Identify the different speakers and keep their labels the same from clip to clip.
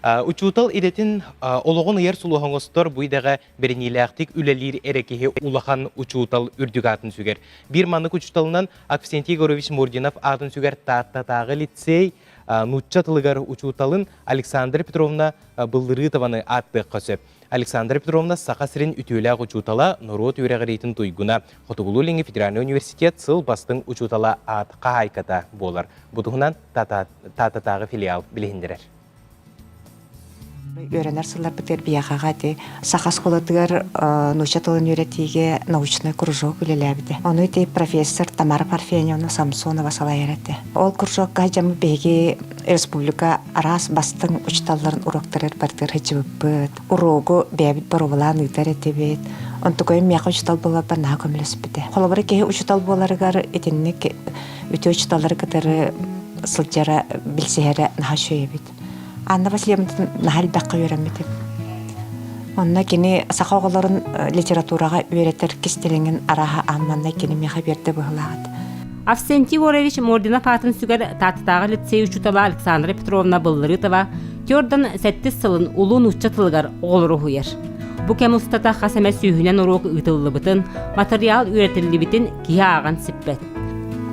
Speaker 1: Учутал идетин ологон ыйар сулуһоңостор буйдаға берениләқтик үлелер эрекеһи улахан учутал үрдүгатын сүгер. Бир маннык учуталынан Аксентий Егорович Мурдинов атын сүгер таттатағы лицей нучча тылыгар учуталын Александра Петровна Былырытованы атты қосып. Александра Петровна сақасырын үтіләғ учутала Нұрот үрәғірейтін туйгуна Хотугулулинги Федеральный университет сыл бастың учутала атқа айката болар. Бұдығынан тататағы филиал білігіндерер.
Speaker 2: Үйренер сылар бітер бияғаға де сақас қолатығар нуча тылын үйретіге научный кружок үлеләбіді. Оны де профессор Тамара Парфеневна Самсонова салай әреті. Ол кружокқа жамы бейге республика арас бастың учталларын уроктарыр бартыр хеджібіт. Урогу бәбіт баровылан үйтер етебет. Онтықойын мяқы учтал болар барнаға көмілес біді. Қолабыры кеге учтал боларығар етінік үте учталары кітары сылжара білсеері наға шөйебет. Анна Васильевна нахал баққа үйрәмеді. Онна кені сақауғыларын литератураға үйретер кестеліңін араға амманна кені меға берді бұғылағады.
Speaker 3: Аксентий Егорович Мурдинов атын сүгер татытағы лицей учутала Александра Петровна Былырытова көрден 7 сылын улун учча тылгар оғылыру хуер. Бұ кем ұстата қасаме сүйінен урок ұйтылы бұтын, материал үйретілі бітін кия аған сіппет.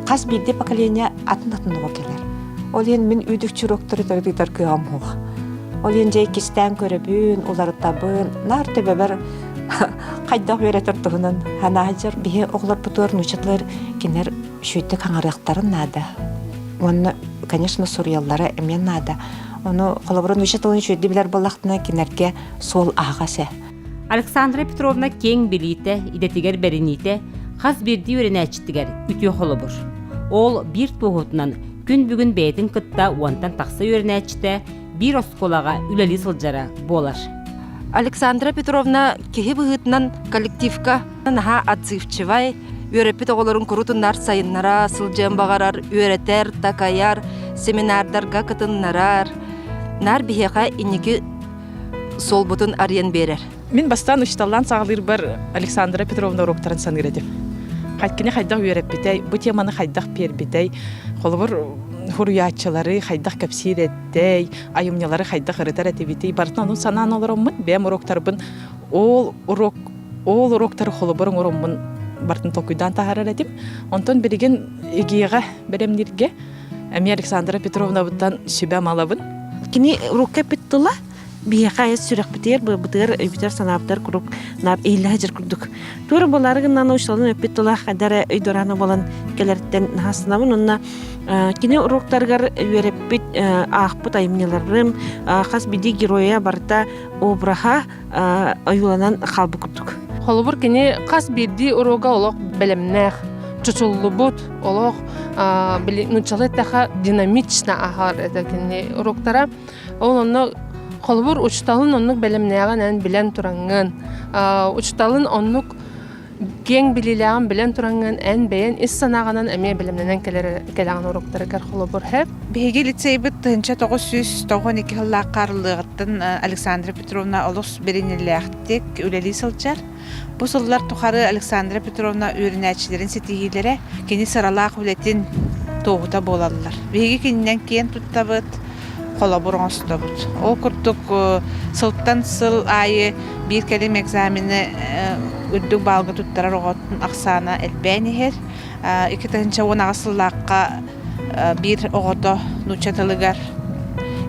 Speaker 2: Қас бірде поколения атын оғы Ол ен мен үйдікчі роқтары тағдыдар күйам хоға. Ол ен жай кестен көрібін, олары табын, нар төбебір қайдақ өретір тұғынан. Хана ажар бейе оғылар бұтуар нұчатлар кенер шүйті қаңарықтарын нады. Оны, конечно, сурьяллары әмен нады. Оны қолабырын нұчатларын шүйді білер болақтына кенерге сол ағасы.
Speaker 3: Александра Петровна кең білейті, идетігер бәрінейті, қаз бірді өрені әчіттігер үтіе қолы бұр. Ол бір тұғытынан күн бүгін бәйтін күтті уантан тақсы өріне әчті бір осколаға үләлі сылжара болар.
Speaker 4: Александра Петровна кеге бұғытынан коллективка наға отзывчывай, өрепет оғыларын күрутындар сайыннара, сылжан бағарар, өретер, такаяр, семинардарға кытыннарар, нар бігеға инеге сол бұтын ариян берер.
Speaker 5: Мен бастан ұшталан сағылыр бір Александра Петровна уроктарын саныр едім. Қайткені қайдақ үйреп бітей, бұл теманы қайдақ пер бітей, қолыбыр хуруячылары қайдақ кәпсир еттей, айымнялары қайдақ ұрытар әте бітей. Бартынан оның санан олырымын, бәм уроктарбын, ол уроктары қолыбырың ұрымын бартын тоқуйдан тағарар әдім. Онтан береген егеға беремдерге, әме Александра Петровна бұттан сүбәм алабын.
Speaker 6: Кені урокка біттіла, бияқа ес сүрек бітер, бұтығыр өйбітер санаптар күрік, нап ейлі әжір күрдік. Туры боларығынан ұшылын өппеттіла қадары өйдораны болан келерттен нағасынамын. Онына кені уроктарғар өреппет ақпыт айымнеларым, қас биді героя барда обраға ойыланан қалбы күрдік.
Speaker 7: Қолыбыр кені қас биді урога олық білімнәқ, чучуллы бұд, олық нұчалы тәқа динамична ағар әді уроктара. Ол оны Қолыбыр учталын оннук белемнәгән ән белән туранган. Учталын оннук кең билиләгән белән туранган ән бәян ис санаганан әмә белемнән кәләгән уроктары кар Қолыбыр һәп.
Speaker 8: Беге лицей бит 1992 елда карлыгыттан Александра Петровна олус беренеләхтек үләли сылчар. Бу сыллар тухары Александра Петровна үрнәчләрен сетигиләре кени саралак үләтен тоғута болалар. Беге киннән кен туттабыт Қолабыр оңыстабыд. Ол күрдік сылттан сыл айы бір кәлем экзамені үрдік балғы тұттарар оғатын ақсана әлбәнігер. 2010 ағасыллаққа бір оғыды нұчатылығар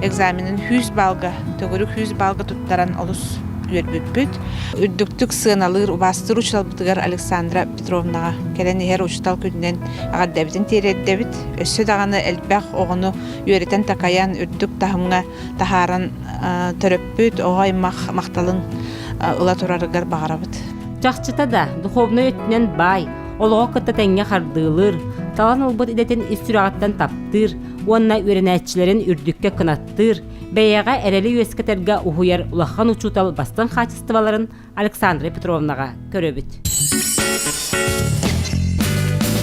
Speaker 8: экзаменін 100 балғы, төгірік 100 балғы тұттаран олыс үйербүппүт. Үрдіктік сығыналығыр ұбастыр ұчталбытығар Александра Петровнаға кәлен егер ұчтал күнінен ағаддәбітін тереддәбіт. Өссі дағаны әлбәқ оғыны үйеретін такаян үрдік тахымға тахаран төрөппүт, оғай мақталын ұла тұрарығар бағарабыт.
Speaker 3: Жақчыта да духовны өтінен бай, олығы күтті тәңге қардылыр, талан ұлбыт едетін істірағаттан таптыр, онына өренәтчілерін үрдікке кынаттыр, бәйяға әрәлі өскетерге ұхуяр ұлақан ұчутал бастан қачыстываларын Александра Петровнаға көрөбіт.